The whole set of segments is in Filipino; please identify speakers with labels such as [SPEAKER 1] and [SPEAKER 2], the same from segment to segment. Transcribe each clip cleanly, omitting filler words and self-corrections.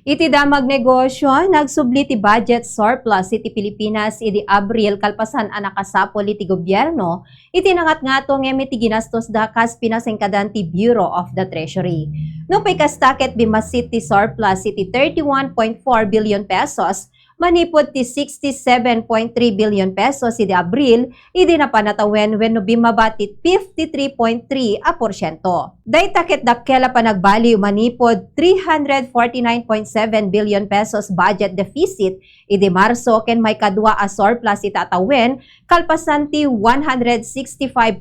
[SPEAKER 1] Iti damag negosyo, nagsubli ti budget surplus iti Pilipinas iti Abril kalpasan a nakasapol iti gobyerno, iti nangat-ngatong iti ginastos dakas pinasengkadan ti Bureau of the Treasury. No pay kastaket bimasit ti surplus iti 31.4 billion pesos, manipod ti 67.3 billion pesos iti Abril, iti napanatawen wenno bimabatit 53.3%. Daytaket dakkela pa nagbaliw manipod 349.7 billion pesos budget deficit, iti Marso ken may kadwa a surplus itatawen, kalpasan ti 165.4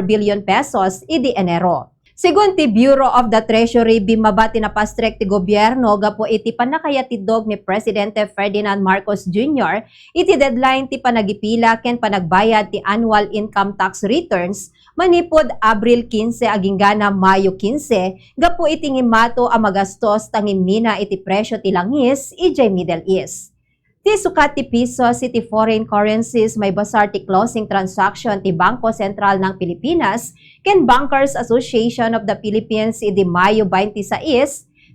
[SPEAKER 1] billion pesos iti Enero. Sigun ti Bureau of the Treasury, bimabati na pastrek ti gobyerno gapo iti panakayatidog ni Presidente Ferdinand Marcos Jr. iti deadline ti panagipila ken panagbayad ti annual income tax returns manipod Abril 15 aginggana Mayo 15 gapo iti ngimato a magastos tangimina iti presyo ti langis ijay Middle East. Ti sukat ti pesos iti foreign currencies may basar ti closing transaction ti Bangko Sentral ng Pilipinas ken Bankers Association of the Philippines iti Mayo 26,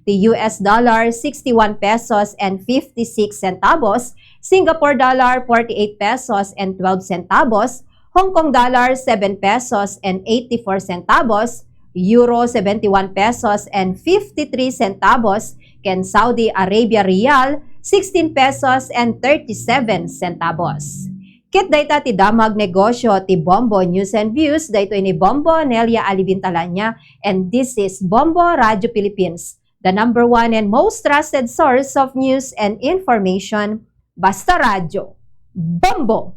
[SPEAKER 1] ti US dollar 61 pesos and 56 centavos, Singapore dollar 48 pesos and 12 centavos, Hong Kong dollar 7 pesos and 84 centavos, Euro 71 pesos and 53 centavos, ken Saudi Arabia Riyal 16 pesos and 37 centavos. Kit dayta ti damag negosyo ti Bombo News and Views, dayto ini Bombo Nelia Alivintalanya, and this is Bombo Radio Philippines, the #1 and most trusted source of news and information. Basta radyo. Bombo!